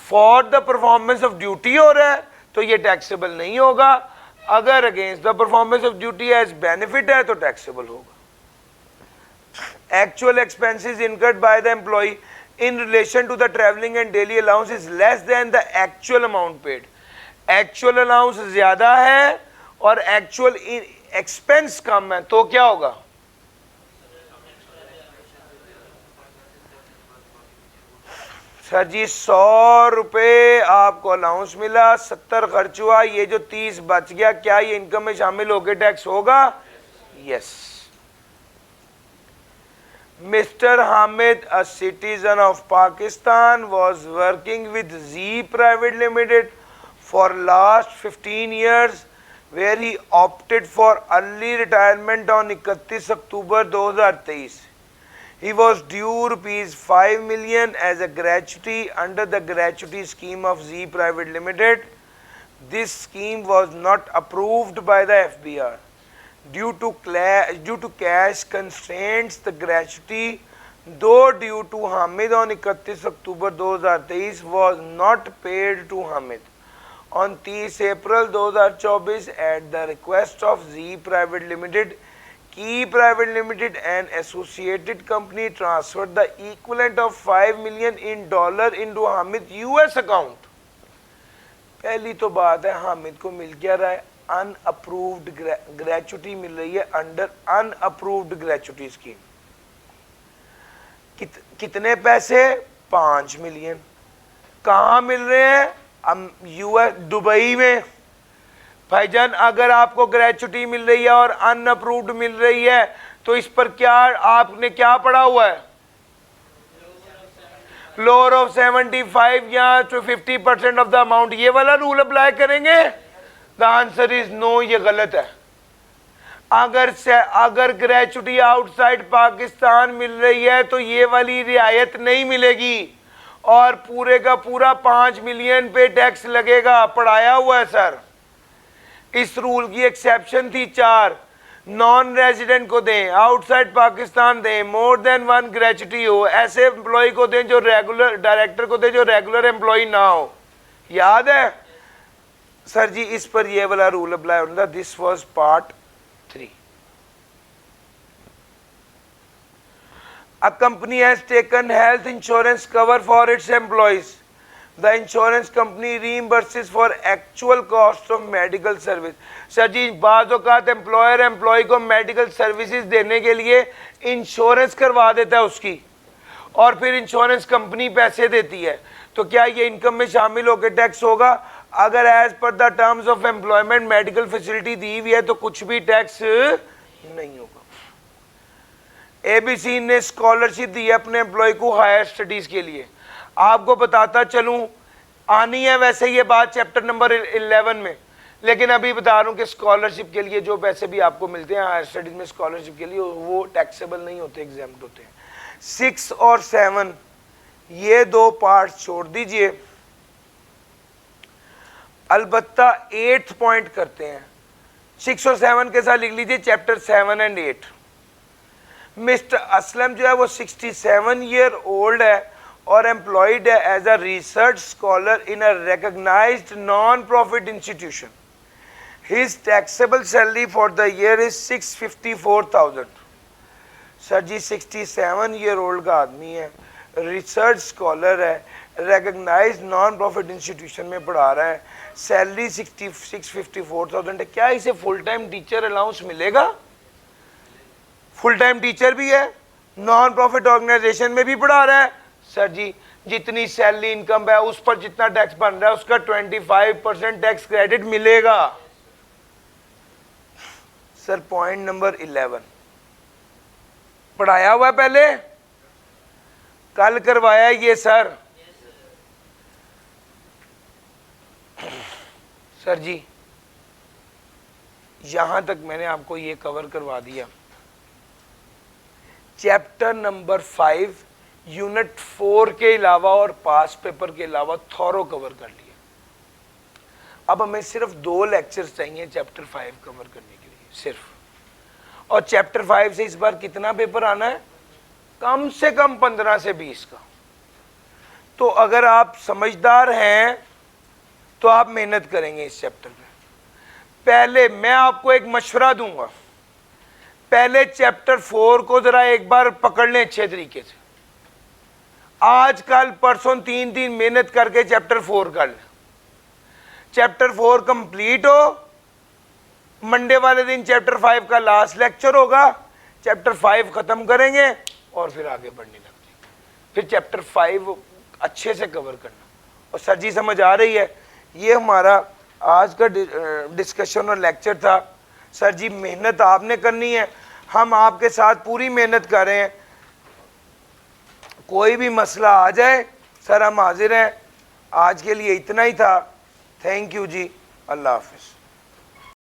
for the performance of duty हो रहा है तो ये टैक्सेबल नहीं होगा, अगर against the performance of duty as benefit है तो टैक्सेबल होगा। Actual expenses incurred by the employee in relation to the travelling and daily allowance is less than the actual amount paid. Actual allowance ज्यादा है और actual expense कम है तो क्या होगा। सर जी 100 रुपए आपको अलाउंस मिला, 70 खर्च हुआ, ये जो 30 बच गया, क्या ये इनकम में शामिल होकर टैक्स होगा। Yes. Mr. Hamid, a citizen of Pakistan, was working with Z Private Limited for last 15 years, where he opted for early retirement on 31 October 2023. He was due rupees 5 million as a gratuity under the gratuity scheme of Z Private Limited. This scheme was not approved by the FBR. Due to cash constraints, the gratuity, though due to Hamid on 31 October 2023, was not paid to Hamid. On 30 April 2024, at the request of Z Private Limited, Key Private Limited and associated company transferred the equivalent of $5 million into Hamid US account. पहली तो बात है हामिद को मिल क्या रहा है, unapproved gratuity मिल रही है अंडर अनअप्रूव्ड ग्रेचुटी स्कीम। कितने पैसे, 5 मिलियन। कहाँ मिल रहे हैं, यूएस दुबई में। भाईजान अगर आपको ग्रेचुटी मिल रही है और अनअप्रूव्ड मिल रही है तो इस पर क्या आपने क्या पढ़ा हुआ है, लोअर ऑफ 75 या to 50% ऑफ द अमाउंट, ये वाला रूल अप्लाई करेंगे। द आंसर इज नो, ये गलत है। अगर ग्रेचुटी आउटसाइड पाकिस्तान मिल रही है तो ये वाली रियायत नहीं मिलेगी और पूरे का पूरा 5 मिलियन पे टैक्स लगेगा। पढ़ाया हुआ है सर। इस रूल की एक्सेप्शन थी 4, नॉन रेजिडेंट को दें, आउटसाइड पाकिस्तान दें, मोर देन 1 ग्रेचुटी हो, ऐसे एम्प्लॉय को दें जो रेगुलर, डायरेक्टर को दें जो रेगुलर एम्प्लॉय ना हो। याद है सर जी, इस पर ये वाला रूल अप्लाई होता। This was part 3। A company has taken health insurance cover for its employees. The insurance company reimburses for actual cost of medical service. Sir ji बाज़ औक़ात एम्प्लॉयर एम्प्लॉय को मेडिकल सर्विसेज देने के लिए इंश्योरेंस करवा देता है उसकी, और फिर इंश्योरेंस कंपनी पैसे देती है, तो क्या ये इनकम में शामिल होकर टैक्स होगा। अगर as per the terms of employment medical facility दी हुई है तो कुछ भी टैक्स नहीं होगा। एबीसी ने स्कॉलरशिप दी है अपने एम्प्लॉय को हायर स्टडीज के लिए। आपको बताता चलूं, आनी है वैसे ये बात चैप्टर नंबर 11 में, लेकिन अभी बता रहा हूं कि स्कॉलरशिप के लिए जो पैसे भी आपको मिलते हैं हायर स्टडीज में स्कॉलरशिप के लिए, वो टैक्सेबल नहीं होते, एग्जाम्प्ट होते हैं। 6 और 7 ये 2 पार्ट छोड़ दीजिए, अलबत्ता 8th पॉइंट करते हैं। 6 और 7 के साथ लिख लीजिए चैप्टर 7 एंड 8। मिस्टर असलम जो है वो 67 ईयर ओल्ड है और एम्प्लॉयड है as a research scholar in a recognised non profit institution. His taxable salary for the year is 654,000। Sir ji 67 year old का आदमी है, रिसर्च स्कॉलर है, रिकग्नाइज नॉन प्रॉफिट इंस्टीट्यूशन में पढ़ा रहा है, सैलरी 654,000 है, क्या इसे फुल टाइम टीचर अलाउंस मिलेगा? फुल टाइम टीचर भी है, नॉन प्रॉफिट ऑर्गेनाइजेशन में भी पढ़ा रहा है। सर जी जितनी सैलरी इनकम है उस पर जितना टैक्स बन रहा है उसका 25% टैक्स क्रेडिट मिलेगा। सर पॉइंट नंबर 11 पढ़ाया हुआ है, पहले कल करवाया ये सर। सर जी यहां तक मैंने आपको ये कवर करवा दिया। चैप्टर नंबर 5 यूनिट 4 के अलावा और पास पेपर के अलावा थॉरो कवर कर लिया। अब हमें सिर्फ 2 लेक्चर्स चाहिए चैप्टर 5 कवर करने के लिए सिर्फ। और चैप्टर 5 से इस बार कितना पेपर आना है? कम से कम 15 से 20 का। तो अगर आप समझदार हैं तो आप मेहनत करेंगे इस चैप्टर में। पहले मैं आपको एक मशवरा दूंगा, पहले चैप्टर 4 को जरा एक बार पकड़ लें अच्छे तरीके से। आज कल परसों 3 मेहनत करके चैप्टर 4 कर लें। चैप्टर 4 कंप्लीट हो, मंडे वाले दिन चैप्टर 5 का लास्ट लेक्चर होगा, चैप्टर 5 खत्म करेंगे और फिर आगे बढ़ने लगेंगे। फिर चैप्टर 5 अच्छे से कवर करना। और सर जी समझ आ रही है? ये हमारा आज का डिस्कशन और लेक्चर था। सर जी मेहनत आपने करनी है, हम आपके साथ पूरी मेहनत कर रहे हैं। कोई भी मसला आ जाए सर हम हाजिर हैं। आज के लिए इतना ही था। थैंक यू जी, अल्लाह हाफिज़।